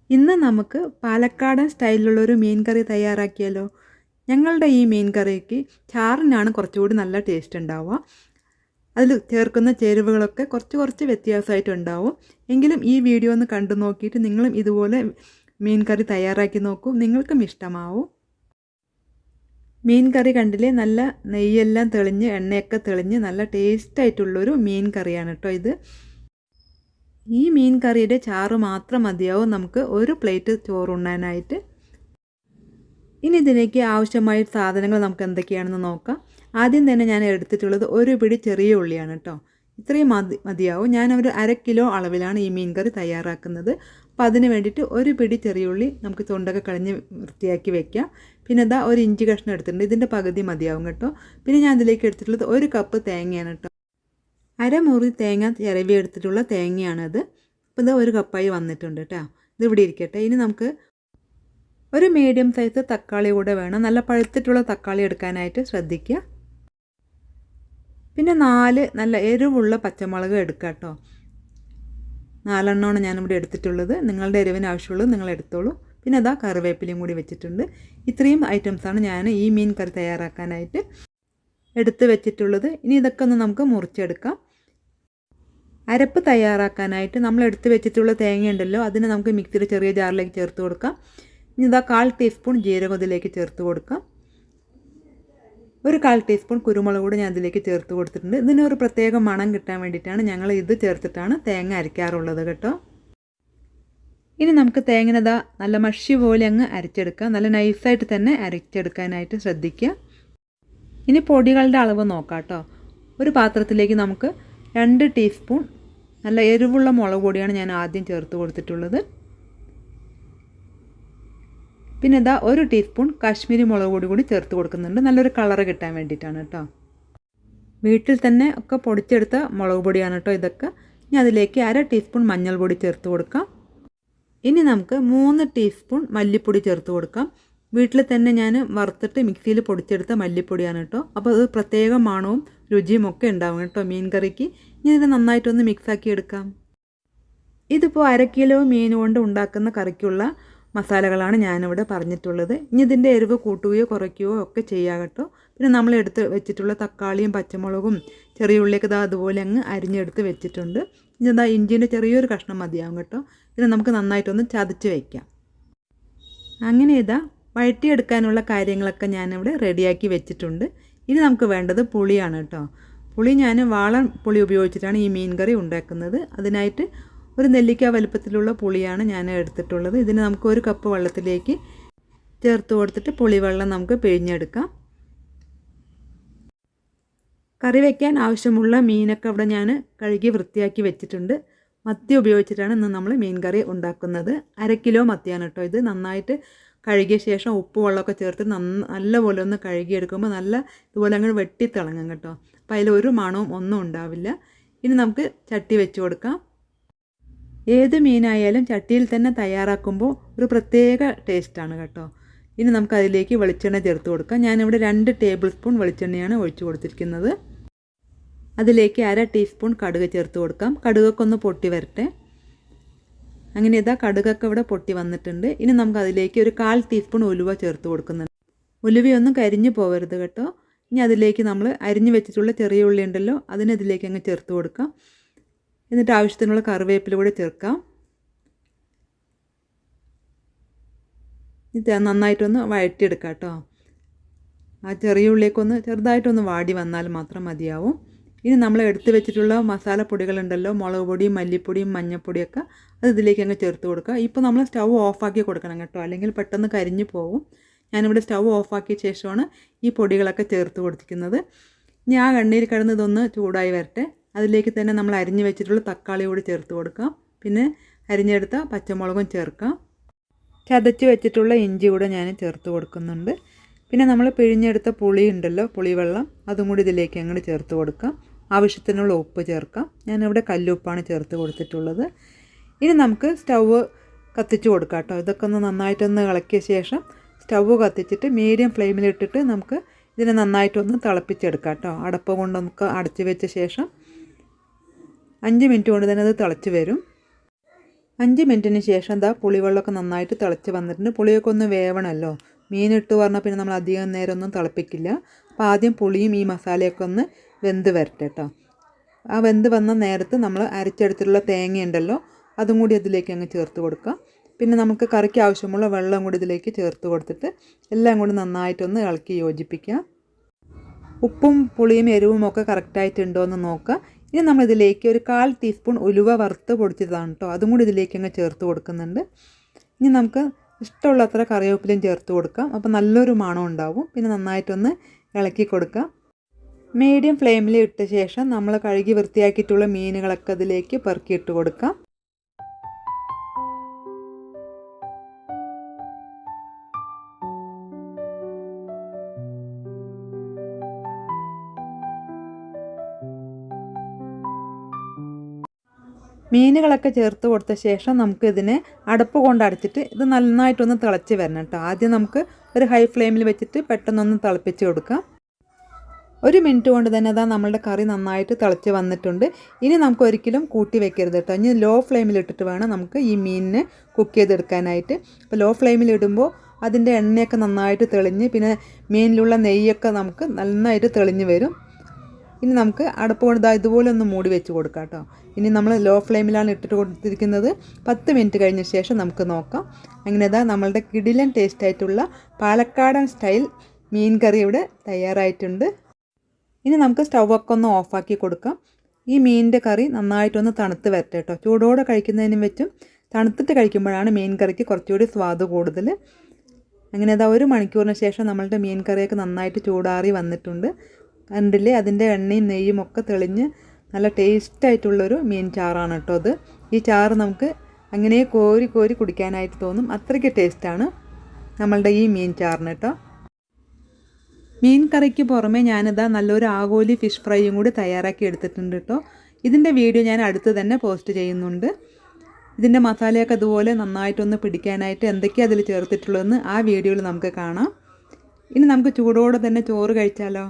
ഇന്ന് നമുക്ക് പാലക്കാടൻ സ്റ്റൈലിലുള്ളൊരു മീൻ കറി തയ്യാറാക്കിയാലോ. ഞങ്ങളുടെ ഈ മീൻ കറിക്ക് ചാറിനാണ് കുറച്ചുകൂടി നല്ല ടേസ്റ്റ് ഉണ്ടാവുക. അതിൽ ചേർക്കുന്ന ചേരുവകളൊക്കെ കുറച്ച് വ്യത്യാസമായിട്ടുണ്ടാവും. എങ്കിലും ഈ വീഡിയോ ഒന്ന് കണ്ടു നോക്കിയിട്ട് നിങ്ങളും ഇതുപോലെ മീൻ കറി തയ്യാറാക്കി നോക്കൂ, നിങ്ങൾക്കും ഇഷ്ടമാവും. മീൻ കറി കണ്ടില്ലേ, നല്ല നെയ്യെല്ലാം തെളിഞ്ഞ് എണ്ണയൊക്കെ തെളിഞ്ഞ് നല്ല ടേസ്റ്റായിട്ടുള്ളൊരു മീൻ കറിയാണ് കേട്ടോ ഇത്. ഈ മീൻ കറിയുടെ ചാറ് മാത്രം മതിയാവും നമുക്ക് ഒരു പ്ലേറ്റ് ചോറുണ്ണാനായിട്ട്. ഇനി ഇതിലേക്ക് ആവശ്യമായ സാധനങ്ങൾ നമുക്ക് എന്തൊക്കെയാണെന്ന് നോക്കാം. ആദ്യം തന്നെ ഞാൻ എടുത്തിട്ടുള്ളത് ഒരു പിടി ചെറിയ ഉള്ളിയാണ് കേട്ടോ. ഇത്രയും മതിയാവും. ഞാൻ ഒരു 1/2 കിലോ അളവിലാണ് ഈ മീൻ കറി തയ്യാറാക്കുന്നത്. അപ്പോൾ അതിന് വേണ്ടിയിട്ട് ഒരു പിടി ചെറിയ ഉള്ളി നമുക്ക് തൊണ്ടൊക്കെ കളഞ്ഞ് വൃത്തിയാക്കി വെക്കാം. പിന്നെ ഇതാ ഒരു ഇഞ്ചി കഷ്ണം എടുത്തിട്ടുണ്ട്, ഇതിൻ്റെ പകുതി മതിയാവും കേട്ടോ. പിന്നെ ഞാൻ ഇതിലേക്ക് എടുത്തിട്ടുള്ളത് 1 കപ്പ് തേങ്ങയാണ് കേട്ടോ. 1/2 മുറി തേങ്ങ ചിരവി എടുത്തിട്ടുള്ള തേങ്ങയാണത്. അപ്പോൾ ഇത് 1 കപ്പായി വന്നിട്ടുണ്ട് കേട്ടോ. ഇതിവിടെ ഇരിക്കട്ടെ. ഇനി നമുക്ക് ഒരു മീഡിയം സൈസ് തക്കാളി കൂടെ വേണം. നല്ല പഴുത്തിട്ടുള്ള തക്കാളി എടുക്കാനായിട്ട് ശ്രദ്ധിക്കുക. പിന്നെ 4 നല്ല എരിവുള്ള പച്ചമുളക് എടുക്കുക കേട്ടോ. 4 എണ്ണമാണ് ഞാനിവിടെ എടുത്തിട്ടുള്ളത്. നിങ്ങളുടെ എരിവിന് ആവശ്യമുള്ളത് നിങ്ങൾ എടുത്തോളൂ. പിന്നെ അതാ കറിവേപ്പിലയും കൂടി വെച്ചിട്ടുണ്ട്. ഇത്രയും ഐറ്റംസാണ് ഞാൻ ഈ മീൻ കറി തയ്യാറാക്കാനായിട്ട് എടുത്ത് വെച്ചിട്ടുള്ളത്. ഇനി ഇതൊക്കെ ഒന്ന് നമുക്ക് മുറിച്ചെടുക്കാം. അരപ്പ് തയ്യാറാക്കാനായിട്ട് നമ്മൾ എടുത്ത് വെച്ചിട്ടുള്ള തേങ്ങ ഉണ്ടല്ലോ, അതിനെ നമുക്ക് മിക്സിയുടെ ചെറിയ ജാറിലേക്ക് ചേർത്ത് കൊടുക്കാം. ഇനി ഇതാ 1/4 ടീസ്പൂൺ ജീരകം ഇതിലേക്ക് ചേർത്ത് കൊടുക്കാം. ഒരു 1/4 ടീസ്പൂൺ കുരുമുളക് കൂടി ഞാൻ ഇതിലേക്ക് ചേർത്ത് കൊടുത്തിട്ടുണ്ട്. ഇതിനൊരു പ്രത്യേക മണം കിട്ടാൻ വേണ്ടിയിട്ടാണ് ഞങ്ങൾ ഇത് ചേർത്തിട്ടാണ് തേങ്ങ അരയ്ക്കാറുള്ളത് കേട്ടോ. ഇനി നമുക്ക് തേങ്ങനതാ നല്ല മഷി പോലെ അങ്ങ് അരച്ചെടുക്കാം. നല്ല നൈസായിട്ട് തന്നെ അരച്ചെടുക്കാനായിട്ട് ശ്രദ്ധിക്കുക. ഇനി പൊടികളുടെ അളവ് നോക്കാം കേട്ടോ. ഒരു പാത്രത്തിലേക്ക് നമുക്ക് 2 ടീസ്പൂൺ നല്ല എരിവുള്ള മുളക് പൊടിയാണ് ഞാൻ ആദ്യം ചേർത്ത് കൊടുത്തിട്ടുള്ളത്. പിന്നെ ഇതാ 1 ടീസ്പൂൺ കാശ്മീരി മുളക് പൊടി കൂടി ചേർത്ത് കൊടുക്കുന്നുണ്ട്, നല്ലൊരു കളറ് കിട്ടാൻ വേണ്ടിയിട്ടാണ് കേട്ടോ. വീട്ടിൽ തന്നെ ഒക്കെ പൊടിച്ചെടുത്ത മുളക് പൊടിയാണ് കേട്ടോ ഇതൊക്കെ. ഇനി അതിലേക്ക് 1/2 ടീസ്പൂൺ മഞ്ഞൾപ്പൊടി ചേർത്ത് കൊടുക്കാം. ഇനി നമുക്ക് 3 ടീസ്പൂൺ മല്ലിപ്പൊടി ചേർത്ത് കൊടുക്കാം. വീട്ടിൽ തന്നെ ഞാൻ വറുത്തിട്ട് മിക്സിയിൽ പൊടിച്ചെടുത്ത മല്ലിപ്പൊടിയാണ് കേട്ടോ. അപ്പോൾ അത് പ്രത്യേക മണവും രുചിയും ഒക്കെ ഉണ്ടാവും കേട്ടോ മീൻ കറിക്ക്. ഇനി ഇത് നന്നായിട്ടൊന്ന് മിക്സാക്കി എടുക്കാം. ഇതിപ്പോൾ 1/2 കിലോ മീൻ കൊണ്ട് ഉണ്ടാക്കുന്ന കറിക്കുള്ള മസാലകളാണ് ഞാനിവിടെ പറഞ്ഞിട്ടുള്ളത്. ഇനി ഇതിൻ്റെ എരിവ് കൂട്ടുകയോ കുറയ്ക്കുകയോ ഒക്കെ ചെയ്യാം കേട്ടോ. പിന്നെ നമ്മൾ എടുത്ത് വെച്ചിട്ടുള്ള തക്കാളിയും പച്ചമുളകും ചെറിയ ഉള്ളിയൊക്കെ ഇതാ അതുപോലെ അങ്ങ് അരിഞ്ഞെടുത്ത് വെച്ചിട്ടുണ്ട്. ഇനി ഇതാ ഇഞ്ചിൻ്റെ ചെറിയൊരു കഷ്ണം മതിയാവും കേട്ടോ. ഇത് നമുക്ക് നന്നായിട്ടൊന്ന് ചതച്ച് വയ്ക്കാം. അങ്ങനെ ഇതാ വഴറ്റിയെടുക്കാനുള്ള കാര്യങ്ങളൊക്കെ ഞാനിവിടെ റെഡിയാക്കി വെച്ചിട്ടുണ്ട്. ഇനി നമുക്ക് വേണ്ടത് പുളിയാണ് കേട്ടോ. പുളി ഞാൻ വാളൻ പുളി ഉപയോഗിച്ചിട്ടാണ് ഈ മീൻ കറി ഉണ്ടാക്കുന്നത്. അതിനായിട്ട് ഒരു നെല്ലിക്ക വലുപ്പത്തിലുള്ള പുളിയാണ് ഞാൻ എടുത്തിട്ടുള്ളത്. ഇതിന് നമുക്ക് 1 കപ്പ് വെള്ളത്തിലേക്ക് ചേർത്ത് കൊടുത്തിട്ട് പുളിവെള്ളം നമുക്ക് പിഴിഞ്ഞെടുക്കാം. കറി വയ്ക്കാൻ ആവശ്യമുള്ള മീനൊക്കെ അവിടെ ഞാൻ കഴുകി വൃത്തിയാക്കി വെച്ചിട്ടുണ്ട്. മത്തി ഉപയോഗിച്ചിട്ടാണ് ഇന്ന് നമ്മൾ മീൻ കറി ഉണ്ടാക്കുന്നത്. 1/2 കിലോ മത്തിയാണ് കേട്ടോ ഇത്. നന്നായിട്ട് കഴുകിയ ശേഷം ഉപ്പ് വെള്ളമൊക്കെ ചേർത്ത് നല്ലപോലെ ഒന്ന് കഴുകിയെടുക്കുമ്പോൾ നല്ല ഇതുപോലെ അങ്ങ് വെട്ടിത്തിളങ്ങും കേട്ടോ. അപ്പോൾ അതിലൊരു മണവും ഒന്നും ഉണ്ടാവില്ല. ഇനി നമുക്ക് ചട്ടി വെച്ച് കൊടുക്കാം. ഏത് മീനായാലും ചട്ടിയിൽ തന്നെ തയ്യാറാക്കുമ്പോൾ ഒരു പ്രത്യേക ടേസ്റ്റാണ് കേട്ടോ. ഇനി നമുക്ക് അതിലേക്ക് വെളിച്ചെണ്ണ ചേർത്ത് കൊടുക്കാം. ഞാനിവിടെ 2 ടേബിൾ സ്പൂൺ വെളിച്ചെണ്ണയാണ് ഒഴിച്ചു കൊടുത്തിരിക്കുന്നത്. അതിലേക്ക് 1/2 ടീസ്പൂൺ കടുക് ചേർത്ത് കൊടുക്കാം. കടുകൊക്കെ ഒന്ന് പൊട്ടി വരട്ടെ. അങ്ങനെ ഇതാ കടുകൊക്കെ ഇവിടെ പൊട്ടി വന്നിട്ടുണ്ട്. ഇനി നമുക്ക് അതിലേക്ക് ഒരു 1/4 ടീസ്പൂൺ ഉലുവ ചേർത്ത് കൊടുക്കുന്നുണ്ട്. ഉലുവയൊന്നും കരിഞ്ഞു പോകരുത് കേട്ടോ. ഇനി അതിലേക്ക് നമ്മൾ അരിഞ്ഞു വെച്ചിട്ടുള്ള ചെറിയ ഉള്ളി ഉണ്ടല്ലോ, അതിനതിലേക്ക് അങ്ങ് ചേർത്ത് കൊടുക്കാം. എന്നിട്ട് ആവശ്യത്തിനുള്ള കറിവേപ്പില കൂടെ ചേർക്കാം. ഇത് നന്നായിട്ടൊന്ന് വഴറ്റിയെടുക്കാം കേട്ടോ. ആ ചെറിയ ഉള്ളിലേക്കൊന്ന് ചെറുതായിട്ടൊന്ന് വാടി വന്നാൽ മാത്രം മതിയാവും. ഇനി നമ്മൾ എടുത്ത് വെച്ചിട്ടുള്ള മസാലപ്പൊടികളുണ്ടല്ലോ, മുളക് പൊടിയും മല്ലിപ്പൊടിയും മഞ്ഞൾപ്പൊടിയൊക്കെ, അത് ഇതിലേക്ക് അങ്ങ് ചേർത്ത് കൊടുക്കുക. ഇപ്പോൾ നമ്മൾ സ്റ്റൗ ഓഫാക്കി കൊടുക്കണം കേട്ടോ, അല്ലെങ്കിൽ പെട്ടെന്ന് കരിഞ്ഞു പോകും. ഞാനിവിടെ സ്റ്റൗ ഓഫാക്കിയ ശേഷമാണ് ഈ പൊടികളൊക്കെ ചേർത്ത് കൊടുത്തിരിക്കുന്നത്. ഇനി ആ എണ്ണയിൽ കിടന്ന് ഇതൊന്ന് ചൂടായി വരട്ടെ. അതിലേക്ക് തന്നെ നമ്മൾ അരിഞ്ഞ് വെച്ചിട്ടുള്ള തക്കാളി കൂടി ചേർത്ത് കൊടുക്കാം. പിന്നെ അരിഞ്ഞെടുത്ത പച്ചമുളകും ചേർക്കാം. ചതച്ച് വെച്ചിട്ടുള്ള ഇഞ്ചി കൂടെ ഞാൻ ചേർത്ത് കൊടുക്കുന്നുണ്ട്. പിന്നെ നമ്മൾ പിഴിഞ്ഞെടുത്ത പുളി ഉണ്ടല്ലോ, പുളിവെള്ളം, അതും കൂടി ഇതിലേക്ക് അങ്ങോട്ട് ചേർത്ത് കൊടുക്കാം. ആവശ്യത്തിനുള്ള ഉപ്പ് ചേർക്കാം. ഞാനിവിടെ കല്ലുപ്പാണ് ചേർത്ത് കൊടുത്തിട്ടുള്ളത്. ഇനി നമുക്ക് സ്റ്റൗവ് കത്തിച്ച് കൊടുക്കാം കേട്ടോ. ഇതൊക്കെ ഒന്ന് നന്നായിട്ടൊന്ന് ഇളക്കിയ ശേഷം സ്റ്റൗവ് കത്തിച്ചിട്ട് മീഡിയം ഫ്ലെയിമിലിട്ടിട്ട് നമുക്ക് ഇതിനെ നന്നായിട്ടൊന്ന് തിളപ്പിച്ചെടുക്കാം കേട്ടോ. അടപ്പ് കൊണ്ട് നമുക്ക് അടച്ച് വെച്ച ശേഷം 5 മിനിറ്റ് കൊണ്ട് തന്നെ അത് തിളച്ച് വരും. 5 മിനിറ്റിന് ശേഷം എന്താ പുളിവെള്ളമൊക്കെ നന്നായിട്ട് തിളച്ച് വന്നിട്ടുണ്ട്. പുളിയൊക്കെ ഒന്ന് വേവണമല്ലോ. മീനിട്ട് പറഞ്ഞാൽ പിന്നെ നമ്മൾ അധികം നേരം ഒന്നും തിളപ്പിക്കില്ല. അപ്പോൾ ആദ്യം പുളിയും ഈ മസാലയൊക്കെ ഒന്ന് വെന്ത് വരട്ടെ കേട്ടോ. ആ വെന്ത് വന്ന നേരത്ത് നമ്മൾ അരച്ചെടുത്തിട്ടുള്ള തേങ്ങയുണ്ടല്ലോ, അതും കൂടി അതിലേക്ക് അങ്ങ് ചേർത്ത് കൊടുക്കാം. പിന്നെ നമുക്ക് കറിക്ക് ആവശ്യമുള്ള വെള്ളം കൂടി ഇതിലേക്ക് ചേർത്ത് കൊടുത്തിട്ട് എല്ലാം കൂടി നന്നായിട്ടൊന്ന് ഇളക്കി യോജിപ്പിക്കുക. ഉപ്പും പുളിയും എരിവും ഒക്കെ കറക്റ്റായിട്ടുണ്ടോ എന്ന് നോക്കുക. ഇനി നമ്മളിതിലേക്ക് ഒരു 1/4 ടീസ്പൂൺ ഉലുവ വറുത്ത് പൊടിച്ചതാണ് കേട്ടോ, അതും കൂടി ഇതിലേക്ക് അങ്ങ് ചേർത്ത് കൊടുക്കുന്നുണ്ട്. ഇനി നമുക്ക് ഇഷ്ടമുള്ളത്ര കറിവേപ്പിലയും ചേർത്ത് കൊടുക്കാം. അപ്പോൾ നല്ലൊരു മണം ഉണ്ടാവും. പിന്നെ നന്നായിട്ടൊന്ന് ഇളക്കി കൊടുക്കാം. മീഡിയം ഫ്ലെയിമിൽ ഇട്ട ശേഷം നമ്മൾ കഴുകി വൃത്തിയാക്കിയിട്ടുള്ള മീനുകളൊക്കെ അതിലേക്ക് പെറുക്കിയിട്ട് കൊടുക്കാം. മീനുകളൊക്കെ ചേർത്ത് കൊടുത്ത ശേഷം നമുക്ക് ഇതിനെ അടപ്പ് കൊണ്ട് അടച്ചിട്ട് ഇത് നന്നായിട്ടൊന്ന് തിളച്ച് വരണം കേട്ടോ. ആദ്യം നമുക്ക് ഒരു ഹൈ ഫ്ലെയിമിൽ വെച്ചിട്ട് പെട്ടെന്നൊന്ന് തിളപ്പിച്ച് കൊടുക്കാം. 1 മിനിറ്റ് കൊണ്ട് തന്നെ അതാ നമ്മളുടെ കറി നന്നായിട്ട് തിളച്ച് വന്നിട്ടുണ്ട്. ഇനി നമുക്ക് ഒരിക്കലും കൂട്ടി വെക്കരുത് കേട്ടോ. ഇനി ലോ ഫ്ലെയിമിൽ ഇട്ടിട്ട് വേണം നമുക്ക് ഈ മീനിനെ കുക്ക് ചെയ്തെടുക്കാനായിട്ട്. അപ്പോൾ ലോ ഫ്ലെയിമിൽ ഇടുമ്പോൾ അതിൻ്റെ എണ്ണയൊക്കെ നന്നായിട്ട് തെളിഞ്ഞ് പിന്നെ മീനിലുള്ള നെയ്യൊക്കെ നമുക്ക് നന്നായിട്ട് തെളിഞ്ഞ് വരും. ഇനി നമുക്ക് അടപ്പ് കൊണ്ട് ഇതുപോലെ ഒന്ന് മൂടി വെച്ച് കൊടുക്കാം കേട്ടോ. ഇനി നമ്മൾ ലോ ഫ്ലെയിമിലാണ് ഇട്ടിട്ട് കൊടുത്തിരിക്കുന്നത്. 10 മിനിറ്റ് കഴിഞ്ഞ ശേഷം നമുക്ക് നോക്കാം. അങ്ങനെ നമ്മളുടെ കിടിലൻ ടേസ്റ്റായിട്ടുള്ള പാലക്കാടൻ സ്റ്റൈൽ മീൻ കറി ഇവിടെ തയ്യാറായിട്ടുണ്ട്. ഇനി നമുക്ക് സ്റ്റൗവൊക്കെ ഒന്ന് ഓഫാക്കി കൊടുക്കാം. ഈ മീനിൻ്റെ കറി നന്നായിട്ടൊന്ന് തണുത്ത് വരട്ടെ കേട്ടോ. ചൂടോടെ കഴിക്കുന്നതിനും വെച്ചും തണുത്തിട്ട് കഴിക്കുമ്പോഴാണ് മീൻ കറിക്ക് കുറച്ചുകൂടി സ്വാദ് കൂടുതൽ. അങ്ങനെ 1 മണിക്കൂറിന് ശേഷം നമ്മളുടെ മീൻ കറിയൊക്കെ നന്നായിട്ട് ചൂടാറി വന്നിട്ടുണ്ട്. കണ്ടില്ലേ, അതിൻ്റെ എണ്ണയും നെയ്യും ഒക്കെ തെളിഞ്ഞ് നല്ല ടേസ്റ്റായിട്ടുള്ളൊരു മീൻ ചാറാണ് കേട്ടോ അത്. ഈ ചാറ് നമുക്ക് അങ്ങനെ കോരി കോരി കുടിക്കാനായിട്ട് തോന്നും. അത്രയ്ക്ക് ടേസ്റ്റാണ് നമ്മളുടെ ഈ മീൻ ചാറിന് കേട്ടോ. മീൻ കറിക്ക് പുറമെ നല്ലൊരു ആഗോലി ഫിഷ് ഫ്രൈയും കൂടി തയ്യാറാക്കി എടുത്തിട്ടുണ്ട് കേട്ടോ. ഇതിൻ്റെ വീഡിയോ ഞാൻ അടുത്ത് തന്നെ പോസ്റ്റ് ചെയ്യുന്നുണ്ട്. ഇതിൻ്റെ മസാലയൊക്കെ അതുപോലെ നന്നായിട്ടൊന്ന് പിടിക്കാനായിട്ട് എന്തൊക്കെയാണ് അതിൽ ചേർത്തിട്ടുള്ളതെന്ന് ആ വീഡിയോയിൽ നമുക്ക് കാണാം. ഇനി നമുക്ക് ചൂടോടെ തന്നെ ചോറ് കഴിച്ചാലോ.